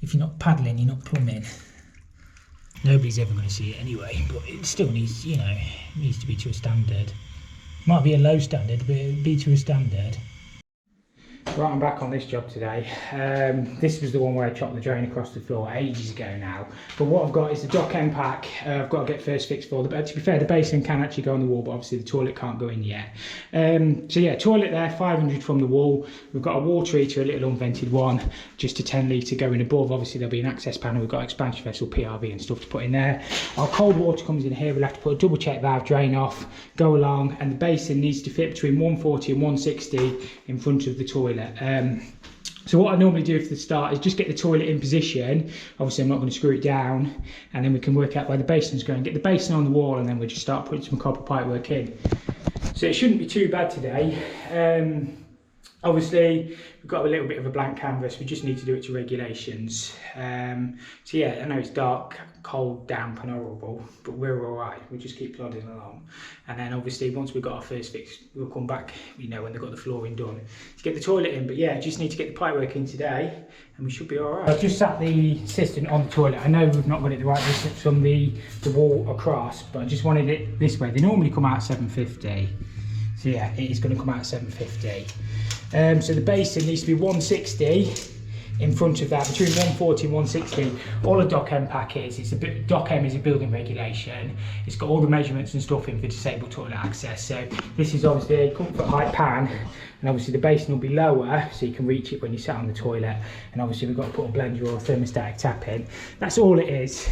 If you're not paddling, you're not plumbing. Nobody's ever going to see it anyway, but it still needs, you know, it needs to be to a standard. Might be a low standard, but it'll be to a standard. Right, I'm back on this job today. This was the one where I chopped the drain across the floor ages ago now. But what I've got is the dock end pack. I've got to get first fix for. But to be fair, the basin can actually go on the wall, but obviously the toilet can't go in yet. So yeah, toilet there, 500 from the wall. We've got a water heater, a little unvented one, just a 10 litre going above. Obviously there'll be an access panel. We've got expansion vessel, PRV and stuff to put in there. Our cold water comes in here. We'll have to put a double check valve, drain off, go along, and the basin needs to fit between 140 and 160 in front of the toilet. So what I normally do for the start is just get the toilet in position. Obviously I'm not going to screw it down, and then we can work out where the basin's going. Get the basin on the wall, and then we'll just start putting some copper pipework in. So it shouldn't be too bad today. Obviously we've got a little bit of a blank canvas. We just need to do it to regulations. So yeah, I know it's dark, cold, damp and horrible, but we're all right. We'll just keep plodding along. And then obviously once we've got our first fix, we'll come back, you know, when they've got the flooring done to get the toilet in. But yeah, just need to get the pipework in today and we should be all right. I've just sat the cistern on the toilet. I know we've not got it the right distance from the wall across, but I just wanted it this way. They normally come out at 750. So yeah, it is going to come out at 750. So the basin needs to be 160 in front of that, between 140 and 160. All a dock end pack is, dock end is a building regulation. It's got all the measurements and stuff in for disabled toilet access. So this is obviously a comfort height pan, and obviously the basin will be lower so you can reach it when you sat on the toilet. And obviously we've got to put a blender or a thermostatic tap in. That's all it is.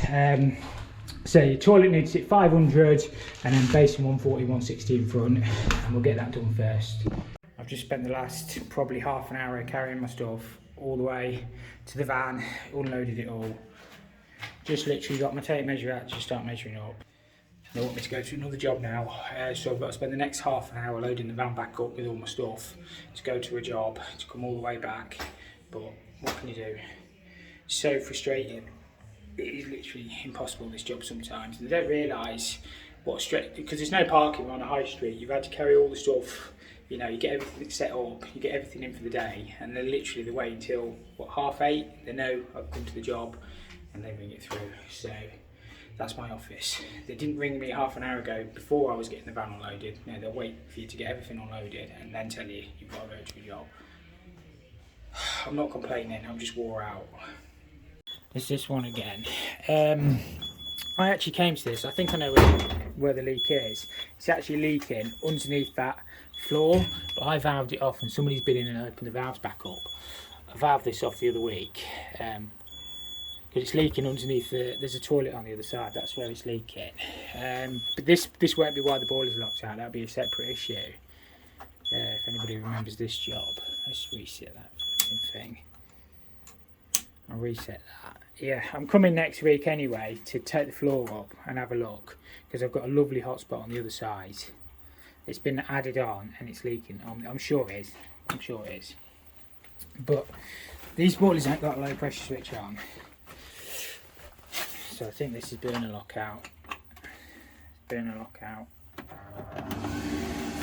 So your toilet needs to sit 500 and then basin 140, 160 in front, and we'll get that done first. I've just spent the last probably half an hour carrying my stuff all the way to the van, unloaded it all. Just literally got my tape measure out to start measuring up. They want me to go to another job now, so I've got to spend the next half an hour loading the van back up with all my stuff to go to a job, to come all the way back. But what can you do? It's so frustrating. It is literally impossible, this job sometimes. They don't realise what straight, because there's no parking on a high street. You've had to carry all the stuff, you know, you get everything set up, you get everything in for the day, and then literally they wait until, what, 8:30? They know I've come to the job and they bring it through. So that's my office. They didn't ring me half an hour ago before I was getting the van unloaded. No, they'll wait for you to get everything unloaded and then tell you you've got to go to a job. I'm not complaining, I'm just wore out. It's this one again. I actually came to this, I think I know where the leak is. It's actually leaking underneath that floor, but I valved it off and somebody's been in and opened the valves back up. I valved this off the other week because it's leaking underneath there's a toilet on the other side, that's where it's leaking. But this won't be why the boiler's locked out, that'll be a separate issue. If anybody remembers this job. Let's reset that thing. I'll reset that. Yeah, I'm coming next week anyway to take the floor up and have a look, because I've got a lovely hot spot on the other side. It's been added on and it's leaking. I'm sure it is. I'm sure it is. But these boilers ain't got a low pressure switch on. So I think this is burner lockout. Burner lockout.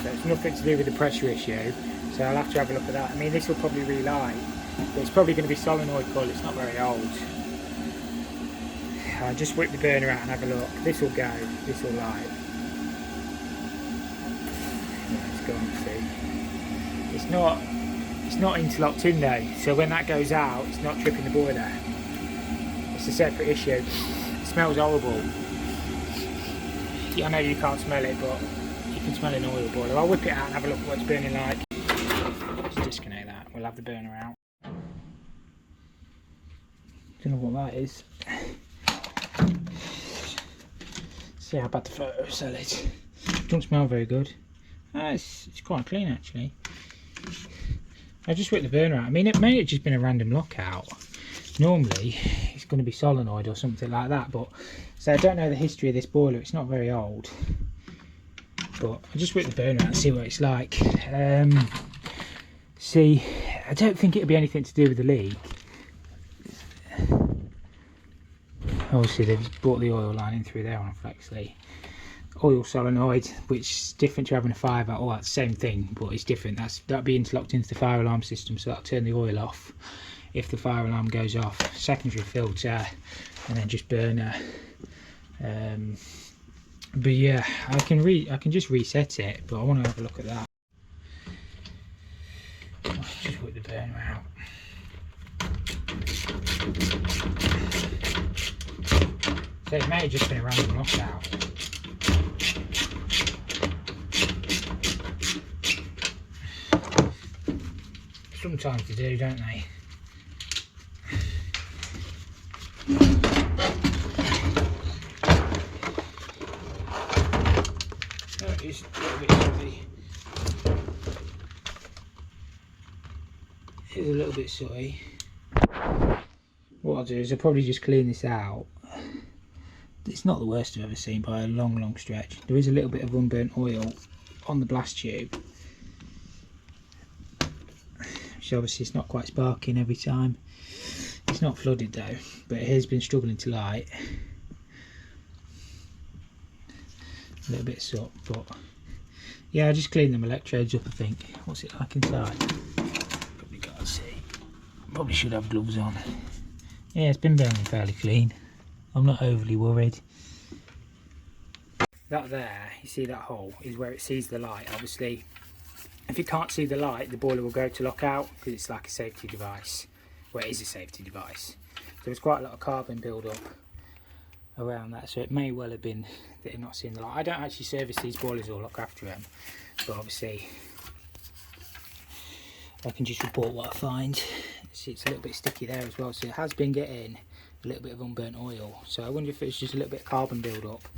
So it's nothing to do with the pressure issue. So I'll have to have a look at that. I mean, this will probably relight, but it's probably going to be solenoid coil. It's not very old. I'll just whip the burner out and have a look. This will go. This will light. Yeah, it's gone. See, it's not interlocked in though. So when that goes out, it's not tripping the boiler. It's a separate issue. It smells horrible. I know you can't smell it, but you can smell an oil boiler. I'll whip it out and have a look at what it's burning like. Let's disconnect that. We'll have the burner out. Don't know what that is. See how bad the photo cell is. Don't smell very good. It's quite clean actually. I just whipped the burner out. I mean, it may have just been a random lockout. Normally it's going to be solenoid or something like that, but so I don't know the history of this boiler. It's not very old, but I just whipped the burner out and see what it's like. See, I don't think it'll be anything to do with the leak. Obviously they've brought the oil line in through there on a Flexley. Oil solenoid, which is different to having a fire valve. Oh, that's the same thing, but it's different. That'll be interlocked into the fire alarm system, so that'll turn the oil off if the fire alarm goes off. Secondary filter, and then just burner. But yeah, I can just reset it, but I want to have a look at that. Let's just put the burner out. So it may have just been a random lockout. Sometimes they do, don't they? Oh, it's a little bit sooty. It's a little bit sooty. What I'll do is I'll probably just clean this out. It's not the worst I've ever seen by a long stretch. There is a little bit of unburnt oil on the blast tube, which obviously it's not quite sparking every time. It's not flooded though, but it has been struggling to light. A little bit of soot, but yeah, I just cleaned them electrodes up, I think. What's it like inside? Probably can't see. Probably should have gloves on. Yeah, it's been burning fairly clean. I'm not overly worried. That there, you see that hole, is where it sees the light. Obviously, if you can't see the light, the boiler will go to lockout because it's like a safety device. Well, it is a safety device. So there's quite a lot of carbon build up around that, so it may well have been that you're not seeing the light. I don't actually service these boilers or look after them, but obviously I can just report what I find. See, it's a little bit sticky there as well, so it has been getting a little bit of unburnt oil. So I wonder if it's just a little bit of carbon build up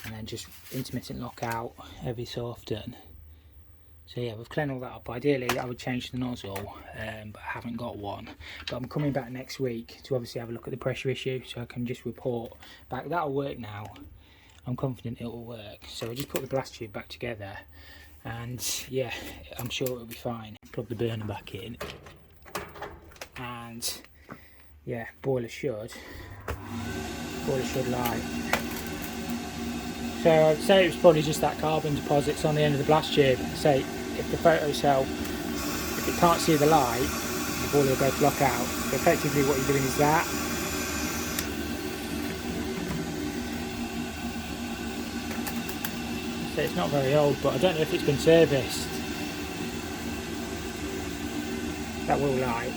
and then just intermittent lockout every so often. So yeah, we've cleaned all that up. Ideally I would change the nozzle, but I haven't got one. But I'm coming back next week to obviously have a look at the pressure issue, so I can just report back. That'll work now. I'm confident it will work. So I just put the blast tube back together, and yeah, I'm sure it'll be fine. Plug the burner back in, and yeah, boiler should light. So I'd say it was probably just that carbon deposits on the end of the blast tube. Say if the photo cell, if it can't see the light, the boiler will go to lockout. So effectively what you're doing is that. So it's not very old, but I don't know if it's been serviced. That will light.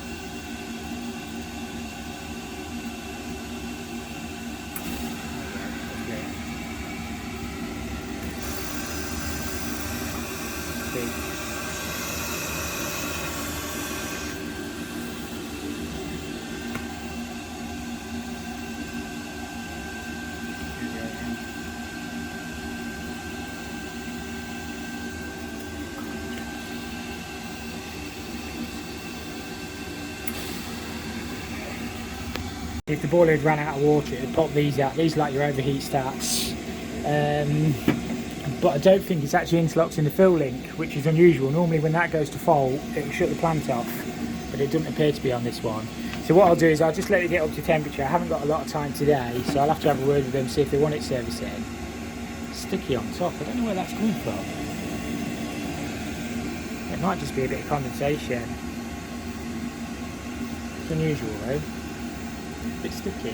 If the boiler had ran out of water, it would pop these out. These are like your overheat stats. But I don't think it's actually interlocked in the fill link, which is unusual. Normally when that goes to fault, it will shut the plant off, but it doesn't appear to be on this one. So what I'll do is I'll just let it get up to temperature. I haven't got a lot of time today, so I'll have to have a word with them, see if they want it servicing. It's sticky on top, I don't know where that's coming from. It might just be a bit of condensation. It's unusual though. A bit sticky.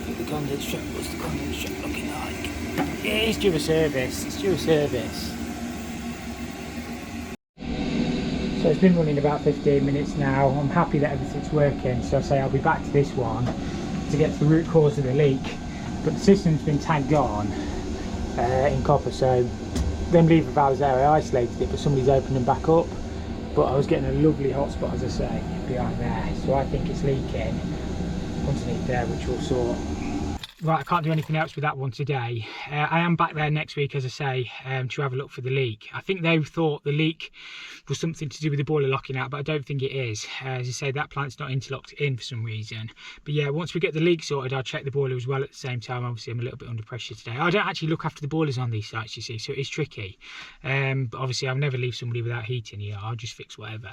Look at the condensation. What's the condensation looking like? Yeah, it's due a service. It's due a service. So it's been running about 15 minutes now. I'm happy that everything's working. So I say I'll be back to this one to get to the root cause of the leak. But the system's been tagged on in copper. So them lever valves there, I isolated it, but somebody's opened them back up. But I was getting a lovely hot spot, as I say, behind there. So I think it's leaking underneath there, which will sort. Right, I can't do anything else with that one today. I am back there next week, as I say, to have a look for the leak. I think they thought the leak was something to do with the boiler locking out, but I don't think it is. As I say, that plant's not interlocked in for some reason. But yeah, once we get the leak sorted, I'll check the boiler as well at the same time. Obviously, I'm a little bit under pressure today. I don't actually look after the boilers on these sites, you see, so it's tricky. But obviously, I'll never leave somebody without heating here. I'll just fix whatever.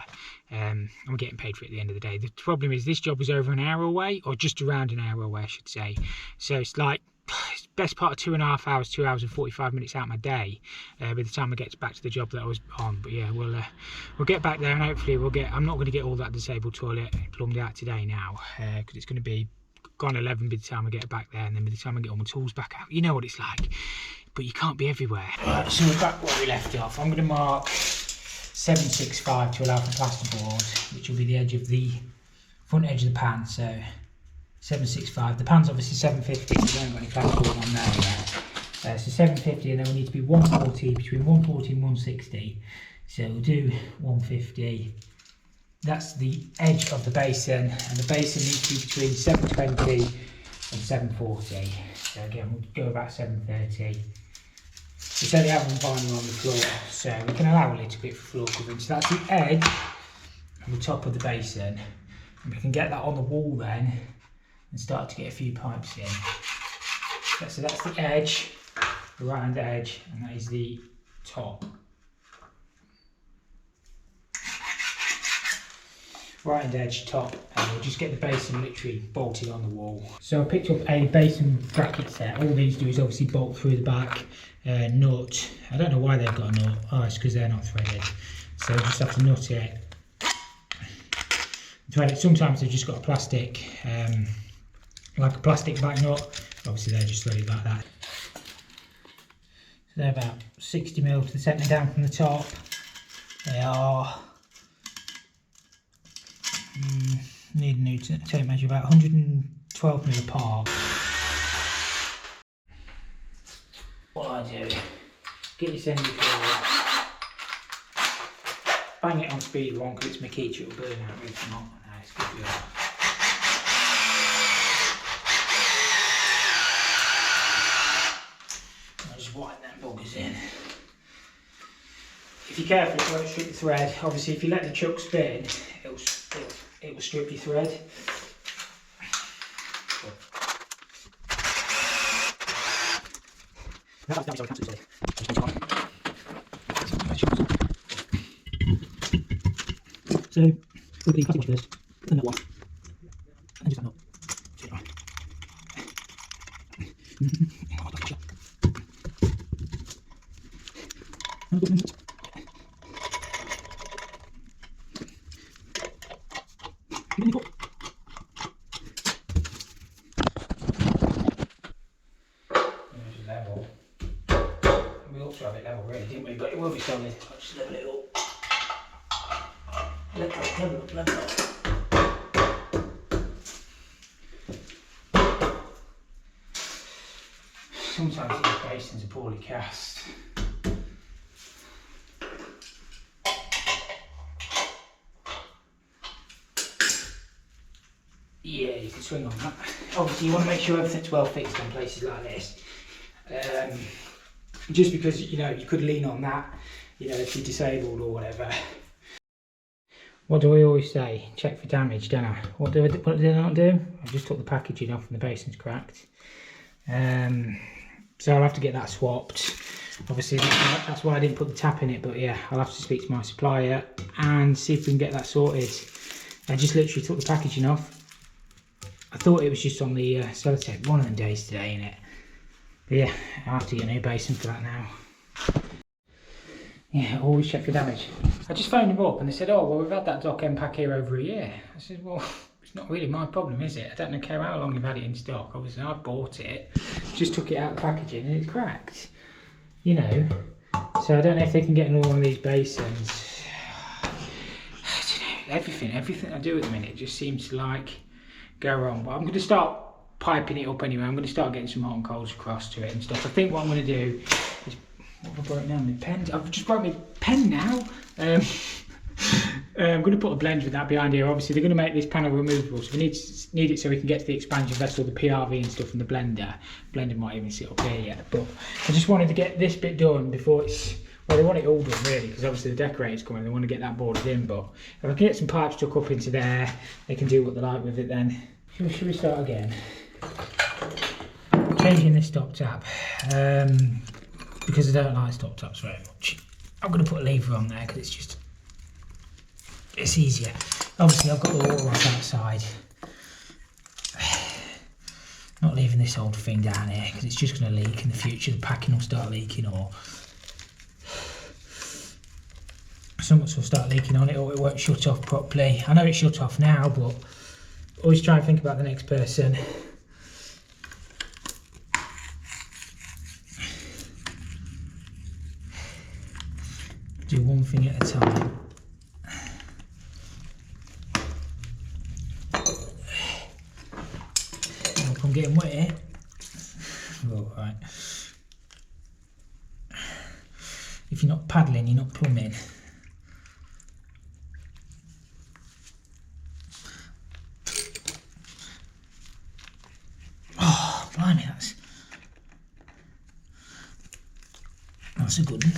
I'm getting paid for it at the end of the day. The problem is this job was over an hour away, or just around an hour away, I should say. So it's like best part of 2.5 hours, 2 hours and 45 minutes out of my day by the time I get back to the job that I was on. But yeah, we'll get back there, and hopefully we'll get, I'm not going to get all that disabled toilet plumbed out today now, because it's going to be gone 11 by the time I get back there, and then by the time I get all my tools back out, you know what it's like, but you can't be everywhere. Right, so we're back where we left off. I'm going to mark 765 to allow for plasterboard, which will be the edge of the front edge of the pan. So 765. The pan's obviously 750, so we don't got any plasterboard on there yet. So 750, and then we need to be 140, between 140 and 160. So we'll do 150. That's the edge of the basin, and the basin needs to be between 720 and 740. So again, we'll go about 730. We said they have one vinyl on the floor, so we can allow a little bit for floor covering. So that's the edge and the top of the basin, and we can get that on the wall then and start to get a few pipes in. So that's the edge, the right hand edge, and that is the top. Right hand edge, top, and we'll just get the basin literally bolted on the wall. So I picked up a basin bracket set. All these do is obviously bolt through the back nut. I don't know why they've got a nut. Oh, it's because they're not threaded. So you just have to nut it. Thread it. Sometimes they've just got a plastic, like a plastic back nut. Obviously they're just threaded like that. So they're about 60mm to the centre down from the top. They are need a new tape measure, about 112mm apart. What I do, get this end before, bang it on speed 1 because it's Makita, it'll burn out if not. No, it's good for that. I'll just widen them buggers in. If you're careful, it won't strip the thread. Obviously, if you let the chuck spin, it will strip your thread. So, we'll be cutting first, then that one, and just that knot. Level. We also have it level really, didn't we? But it will be solid. I'll just level it up. Level up. Sometimes these basins are poorly cast. Yeah, you can swing on that. Obviously you want to make sure everything's well fixed in places like this. Just because, you know, you could lean on that, you know, if you're disabled or whatever. What do I always say? Check for damage, don't I? What did I not do? I just took the packaging off and the basin's cracked. So I'll have to get that swapped. Obviously that's why I didn't put the tap in it, but yeah, I'll have to speak to my supplier and see if we can get that sorted. I just literally took the packaging off. I thought it was just on the sellotape. One of them days today, innit? But yeah, I'll have to get a new basin for that now. Yeah, always check for damage. I just phoned them up and they said, oh, well, we've had that dock end pack here over a year. I said, well, it's not really my problem, is it? I don't care how long you've had it in stock. Obviously, I bought it, just took it out of the packaging and it's cracked. You know, so I don't know if they can get in all of these basins. I don't know, everything I do at the minute just seems to like go wrong. But I'm going to start piping it up anyway. I'm going to start getting some hot and colds across to it and stuff. I think what I'm going to do is, what have I broke now? My pen. I've just broke my pen now. I'm going to put a blender with that behind here. Obviously, they're going to make this panel removable, so we need it so we can get to the expansion vessel, the PRV and stuff from the blender. The blender might even sit up here yet, but I just wanted to get this bit done before it's, well, they want it all done really, because obviously the decorator's coming, they want to get that boarded in, but if I can get some pipes stuck up into there, they can do what they like with it then. Should we start again? Changing this stop tap, because I don't like stop taps very much. I'm going to put a lever on there because it's easier. Obviously I've got the water off outside. Not leaving this old thing down here because it's just going to leak in the future. The packing will start leaking, or something will start leaking on it, or it won't shut off properly. I know it's shut off now, but always try and think about the next person. Do one thing at a time. Look, I'm getting wet here. Oh, right. If you're not paddling, you're not plumbing. Oh, blimey, that's a good one.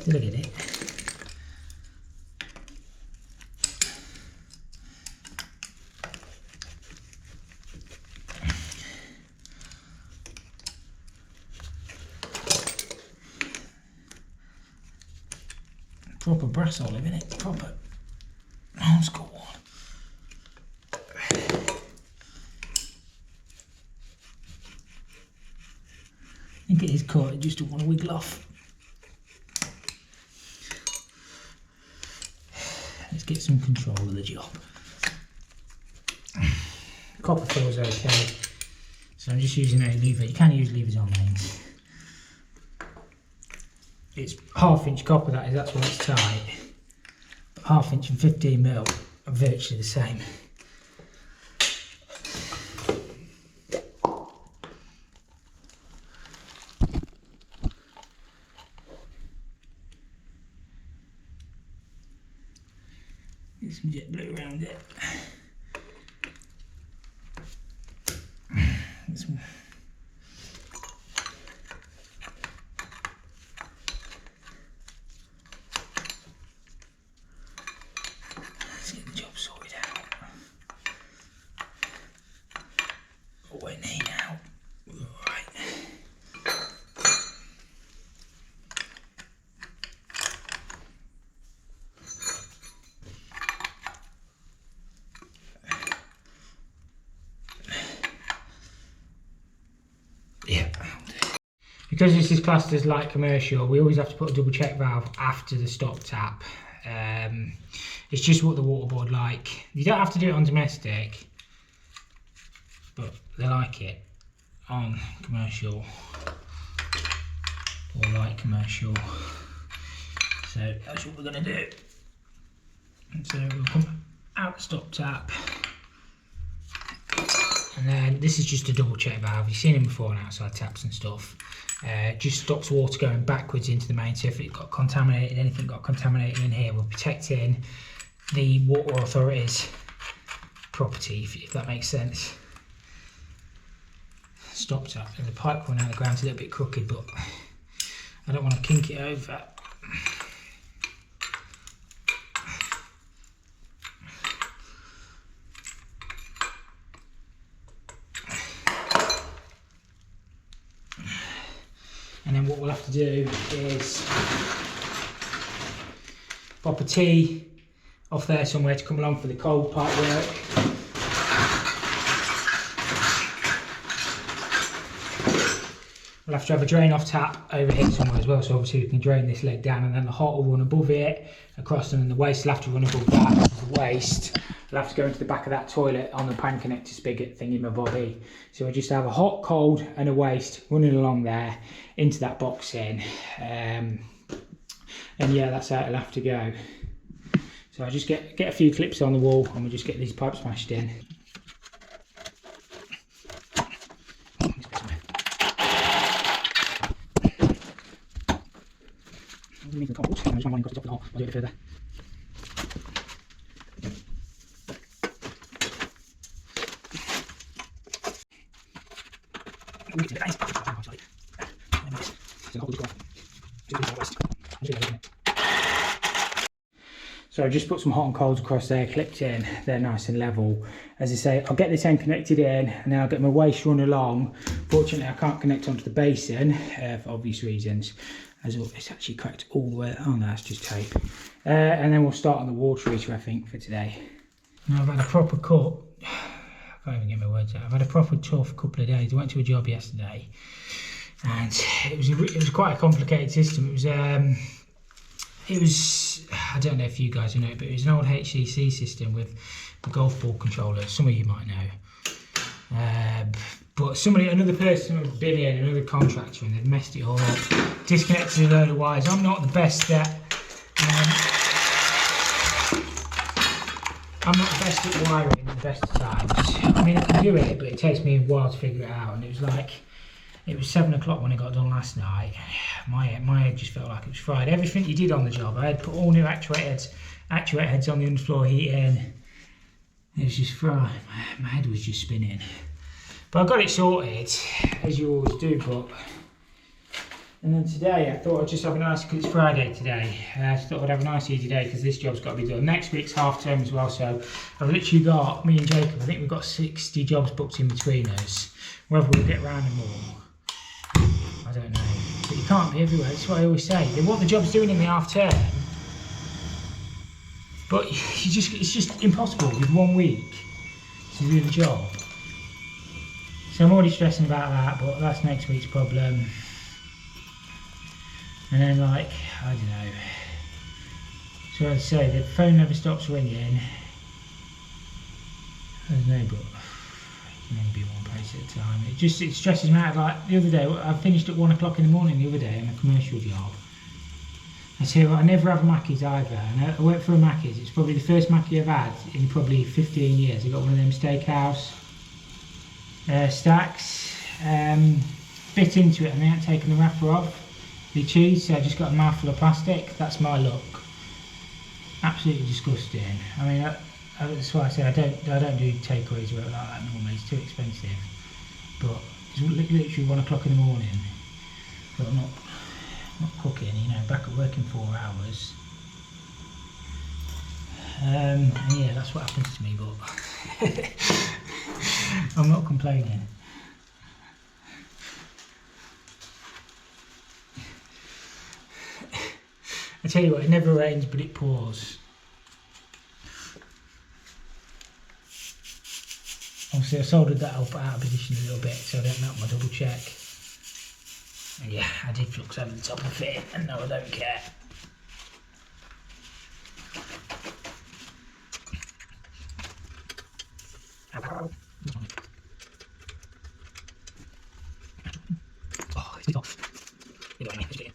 Did I get it? Proper brass olive, isn't it? Proper old school one. I think it is cut, it just don't want to wiggle off. Let's get some control of the job. Copper feels okay, so I'm just using a lever. You can use levers on mains. It's 1/2 inch copper, that is, that's why it's tight. But 1/2 inch and 15mm are virtually the same. Get some jet blue around it. Let's get the job sorted out. Oh, we're knee now. Right. Yeah. Because this is classed as light commercial, we always have to put a double check valve after the stop tap. It's just what the water board like. You don't have to do it on domestic, but they like it on commercial or light commercial. So that's what we're going to do. And so we'll come out the stop tap. And then this is just a double check valve. You've seen them before on outside taps and stuff. Just stops water going backwards into the main. So if it got contaminated, anything got contaminated in here, we're protecting the water authority's property, if that makes sense. Stop tap. And the pipe going out of the ground's a little bit crooked, but I don't want to kink it over. And then what we'll have to do is pop a T off there somewhere to come along for the cold pipe work. We'll have to have a drain off tap over here somewhere as well, so obviously we can drain this leg down, and then the hot will run above it, across, and then the waste will have to run above that. The waste will have to go into the back of that toilet on the pan connector spigot thingy my body. So we'll just have a hot, cold and a waste running along there into that box in. And yeah, that's how it'll have to go. So I just get a few clips on the wall and we'll just get these pipes smashed in. I'll do it further. So I just put some hot and colds across there, clipped in, they're nice and level. As I say, I'll get this end connected in and then I'll get my waste run along. Fortunately, I can't connect onto the basin for obvious reasons, as it's actually cracked all the way. Oh no, that's just tape. And then we'll start on the water heater, I think, for today. Now I've had a proper cut. can't even get my words out. I've had a proper tough couple of days. I went to a job yesterday, and it was quite a complicated system. It was I don't know if you guys know, but it was an old HCC system with the golf ball controllers. Some of you might know. But another person had been in, another contractor, and they'd messed it all up, disconnected a load of wires. I'm not the best at wiring at the best of times. I mean, I can do it, but it takes me a while to figure it out. And it was 7 o'clock when it got done last night. My head just felt like it was fried. Everything you did on the job, I had put all new actuator heads on the underfloor heating. It was just fried. My head was just spinning. But I got it sorted, as you always do. And then today I thought I'd just have a nice, because it's Friday today, I thought I'd have a nice easy day because this job's got to be done. Next week's half term as well, so I've literally got, me and Jacob, I think we've got 60 jobs booked in between us. Whether we'll get round them all, I don't know. But you can't be everywhere, that's what I always say. They want the jobs doing in the half term, but it's just impossible with 1 week to do the job. So I'm already stressing about that, but that's next week's problem. And then, like, I don't know. So I'd say the phone never stops ringing. I don't know, but it can only be one place at a time. It stresses me out. Like the other day, I finished at 1 o'clock in the morning the other day on a commercial job. I tell you what, I never have Mackies either. And I went for a Mackies. It's probably the first Mackie I've had in probably 15 years. I got one of them steakhouse stacks. Bit into it and they hadn't taken the wrapper off. The cheese, so I just got a mouthful of plastic. That's my luck. Absolutely disgusting. I mean, that's why I say I don't do takeaways or like that normally. It's too expensive. But it's literally 1 o'clock in the morning. But I'm not cooking. You know, back at work in 4 hours. And yeah, that's what happens to me. But I'm not complaining. I tell you what, it never rains, but it pours. Obviously, I soldered that up out of position a little bit so I don't melt my double check. And yeah, I did flux over the top of it, and no, I don't care. Oh, it's off. You know what I mean?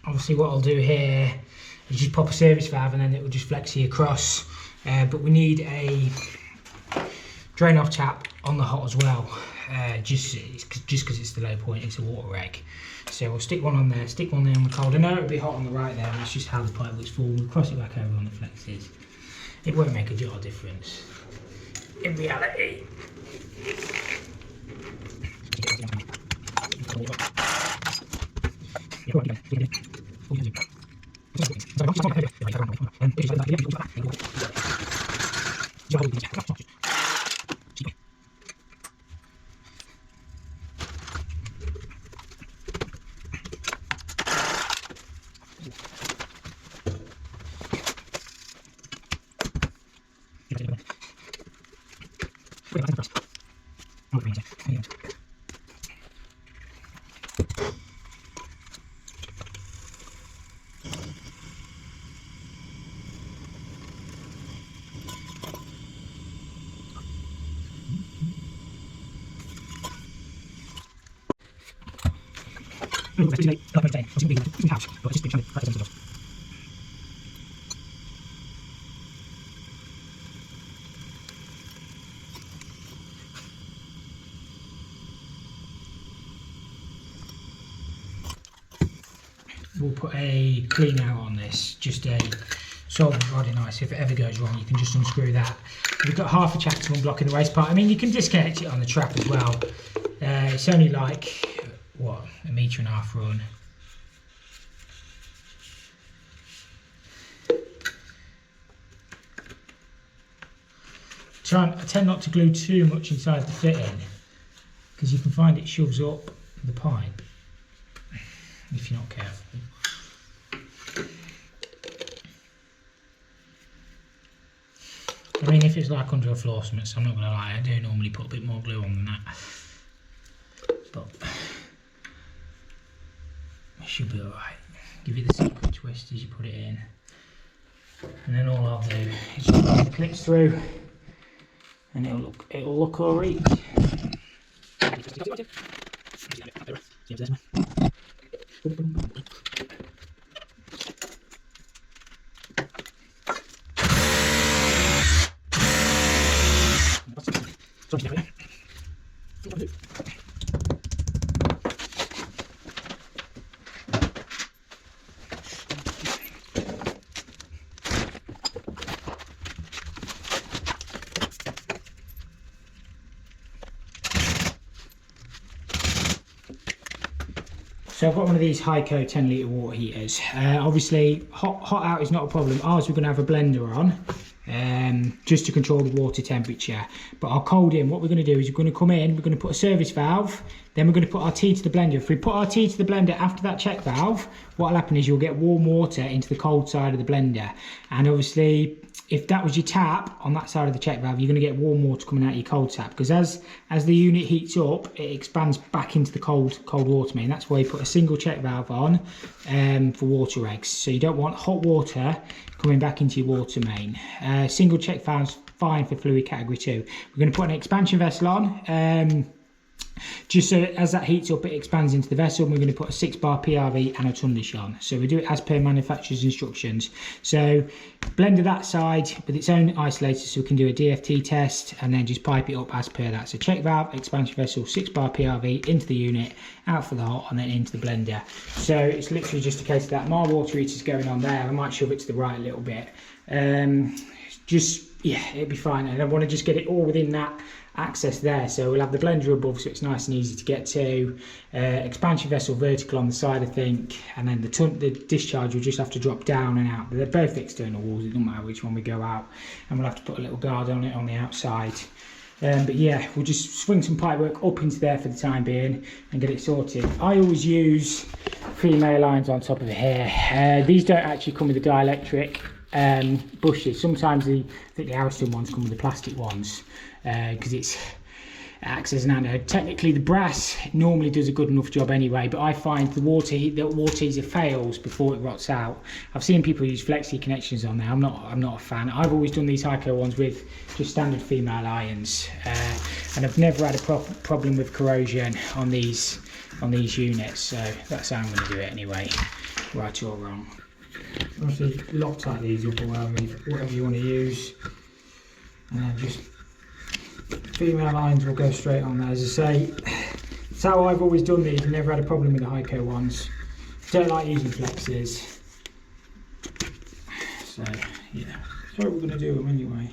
Obviously what I'll do here is just pop a service valve and then it will just flexi across, but we need a drain off tap on the hot as well, just because it's the low point, it's a water reg. So we'll stick one on there, stick one there on the cold. I know it'll be hot on the right there, that's just how the pipe was full. We'll cross it back over on the flexes. It won't make a jot of difference in reality. We'll put a clean out on this, just a solvent rod in ice. If it ever goes wrong, you can just unscrew that. We've got half a chapter one blocking the waste part. I mean, you can disconnect it on the trap as well. It's only like, what, 1.5 meters run. I tend not to glue too much inside the fitting, because you can find it shoves up the pipe if you're not careful. I mean, if it's like under a floor cement, so I'm not going to lie, I do normally put a bit more glue on than that. But it should be alright. Give it the secret twist as you put it in. And then all I'll do is just run the clips through and it'll look alright. So I've got one of these Hyco 10 litre water heaters. Obviously hot out is not a problem. Ours we're going to have a blender on just to control the water temperature. But our cold in, what we're going to do is we're going to come in, we're going to put a service valve, then we're going to put our tea to the blender. If we put our tea to the blender after that check valve, what will happen is you'll get warm water into the cold side of the blender. And obviously if that was your tap on that side of the check valve, you're going to get warm water coming out of your cold tap, because as the unit heats up, it expands back into the cold water main. That's why you put a single check valve on for water eggs. So you don't want hot water coming back into your water main. Single check valve's fine for fluid category 2. We're going to put an expansion vessel on. Just so as that heats up, it expands into the vessel, and we're going to put a 6-bar PRV and a tundish on. So we do it as per manufacturer's instructions. So blender that side with its own isolator, so we can do a DFT test and then just pipe it up as per that. So check valve, expansion vessel, 6-bar PRV into the unit, out for the hot, and then into the blender. So it's literally just a case of that. My water heater's going on there. I might shove it to the right a little bit. Yeah, it'll be fine. And I want to just get it all within that access there, so we'll have the blender above, so it's nice and easy to get to. Expansion vessel vertical on the side, I think, and then the discharge will just have to drop down and out. They're both external walls, it doesn't matter which one we go out, and we'll have to put a little guard on it on the outside. But yeah, we'll just swing some pipe work up into there for the time being and get it sorted. I always use female lines on top of it here. These don't actually come with the dielectric bushes. Sometimes I think the Ariston ones come with the plastic ones, because it acts as an anode. Technically the brass normally does a good enough job anyway, but I find the water heater fails before it rots out. I've seen people use flexi connections on there. I'm not a fan. I've always done these Hyco ones with just standard female irons, and I've never had a problem with corrosion on these units. So that's how I'm going to do it anyway, right or wrong. Obviously Loctite these up, or whatever you want to use, and then just female lines will go straight on there. As I say, it's how I've always done these. I've never had a problem with the Hyco ones. Don't like using flexes. So yeah, that's what we're going to do them anyway.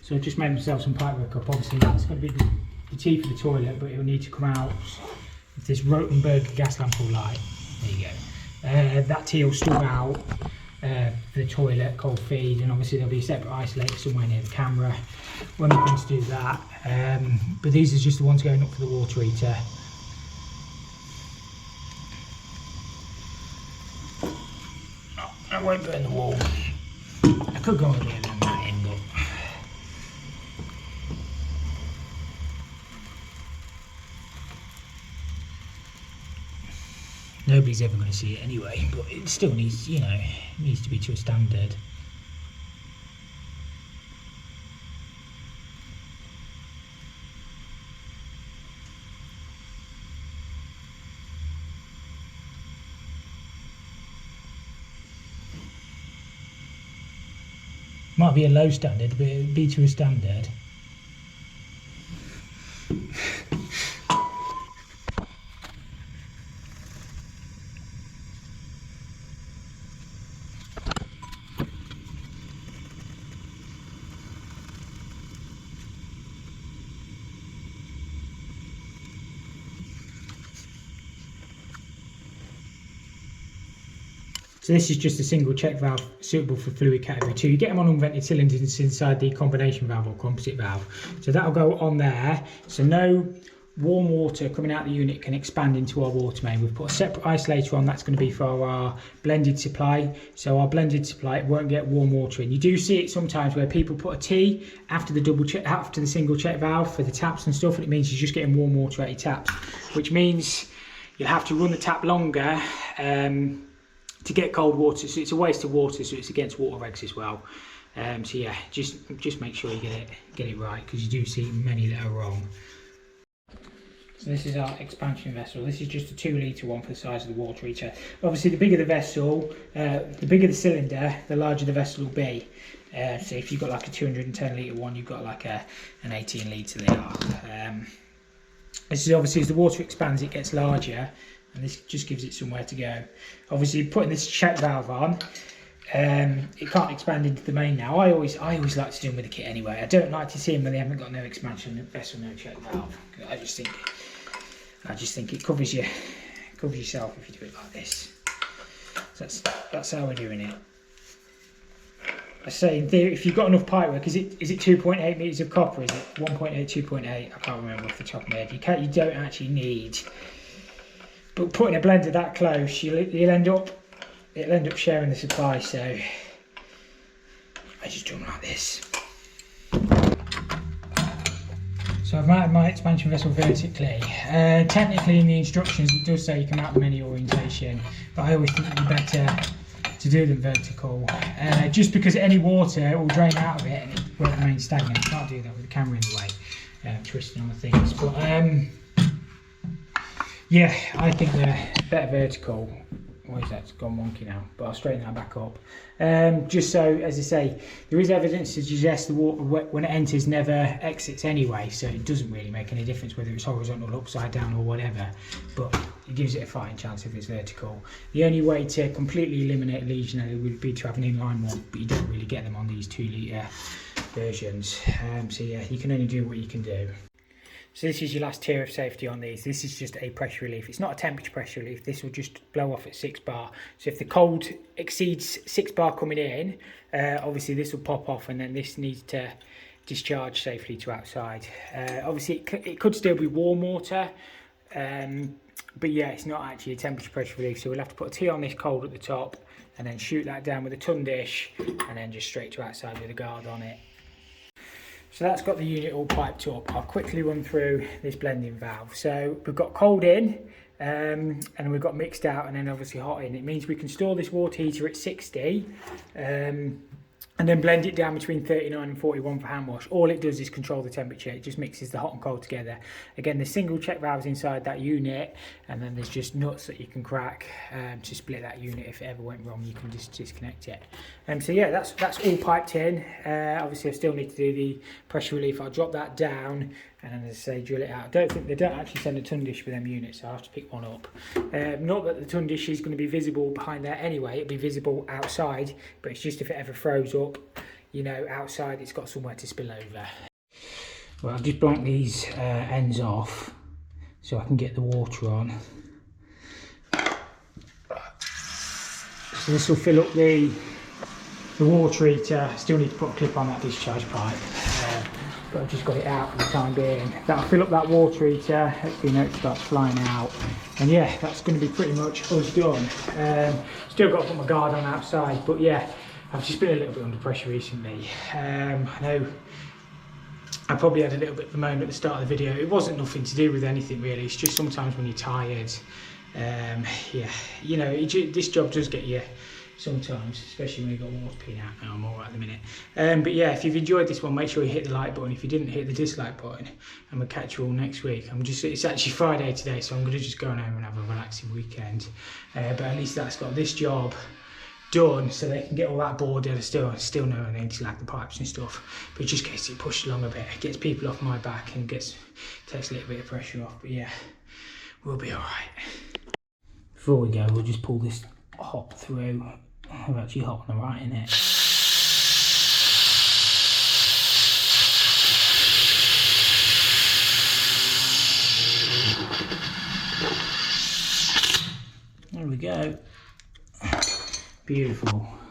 So I've just made myself some pipework up. Obviously it's going to be the tea for the toilet, but it will need to come out with this Rotenberg gas lamp or light. There you go. That tea will stub out for the toilet, cold feed, and obviously there'll be a separate isolator somewhere near the camera when we come to do that. But these are just the ones going up for the water heater. Oh, I won't burn the wall. I could go earlier than that in, but nobody's ever going to see it anyway, but it still needs, you know, needs to be to a standard. Might be a low standard, but it'd be to a standard. So this is just a single check valve suitable for fluid category 2. You get them on unvented cylinders inside the combination valve or composite valve. So that'll go on there. So no warm water coming out the unit can expand into our water main. We've put a separate isolator on, that's going to be for our blended supply. So our blended supply won't get warm water in. You do see it sometimes where people put a T after the single check valve for the taps and stuff, and it means you're just getting warm water out your taps, which means you'll have to run the tap longer to get cold water, so it's a waste of water, so it's against water regs as well. So yeah, just make sure you get it right, because you do see many that are wrong. So this is our expansion vessel. This is just a 2 litre one for the size of the water heater. Obviously the bigger the vessel, the bigger the cylinder, the larger the vessel will be. So if you've got like a 210 litre one, you've got like an 18 litre they are. This is obviously, as the water expands it gets larger, and this just gives it somewhere to go. Obviously putting this check valve on, it can't expand into the main now. I always like to do them with the kit anyway. I don't like to see them when they haven't got no expansion vessel, no check valve. I just think it covers yourself if you do it like this. So that's how we're doing it. I say in theory, if you've got enough pipework, is it 2.8 metres of copper? Is it 1.8, 2.8? I can't remember off the top of my head. You don't actually need. But putting a blender that close, it'll end up sharing the supply. So I just do them like this. So I've mounted my expansion vessel vertically. Technically in the instructions it does say you can mount them any orientation, but I always think it'd be better to do them vertical, just because any water will drain out of it and it won't remain stagnant. I can't do that with the camera in the way, twisting on the things. But yeah, I think they're better vertical. Why is that? It's gone wonky now, but I'll straighten that back up. Just so, as I say, there is evidence to suggest the water, when it enters, never exits anyway, so it doesn't really make any difference whether it's horizontal, upside down or whatever, but it gives it a fighting chance if it's vertical. The only way to completely eliminate Legionella would be to have an inline one, but you don't really get them on these 2 litre versions. So yeah, you can only do what you can do. So this is your last tier of safety on these. This is just a pressure relief. It's not a temperature pressure relief. This will just blow off at 6 bar. So if the cold exceeds 6 bar coming in, obviously this will pop off, and then this needs to discharge safely to outside. Obviously it could still be warm water, but yeah, it's not actually a temperature pressure relief. So we'll have to put a T on this cold at the top, and then shoot that down with a ton dish, and then just straight to outside with a guard on it. So that's got the unit all piped up. I'll quickly run through this blending valve. So we've got cold in, and we've got mixed out, and then obviously hot in. It means we can store this water heater at 60, and then blend it down between 39 and 41 for hand wash. All it does is control the temperature. It just mixes the hot and cold together. Again, there's single check valves inside that unit, and then there's just nuts that you can crack to split that unit. If it ever went wrong, you can just disconnect it. So yeah, that's all piped in. Obviously I still need to do the pressure relief. I'll drop that down, and then, as I say, drill it out. They don't actually send a ton dish with them units, so I'll have to pick one up. Not that the ton dish is going to be visible behind there anyway. It'll be visible outside, but it's just if it ever froze up, you know, outside, it's got somewhere to spill over. Well, I've just blanked these ends off so I can get the water on. So this will fill up the water heater. I still need to put a clip on that discharge pipe, but I've just got it out for the time being. That'll fill up that water heater. Hopefully now it starts flying out, and yeah, that's going to be pretty much us done. Still got to put my guard on outside, but yeah, I've just been a little bit under pressure recently. I know I probably had a little bit of a moan at the start of the video. It wasn't nothing to do with anything really. It's just sometimes when you're tired, yeah, you know, this job does get you sometimes, especially when you've got water peeing out. Now I'm all right at the minute. But yeah, if you've enjoyed this one, make sure you hit the like button. If you didn't, hit the dislike button, and we'll catch you all next week. It's actually Friday today, so I'm going to just go home and have a relaxing weekend. But at least that's got this job done, so they can get all that boarded. I still know they need to lag the pipes and stuff, but just gets it pushed along a bit, gets people off my back, and takes a little bit of pressure off. But yeah, we'll be all right. Before we go, we'll just pull this hop through. I'm actually hot on the right in it. There we go. Beautiful.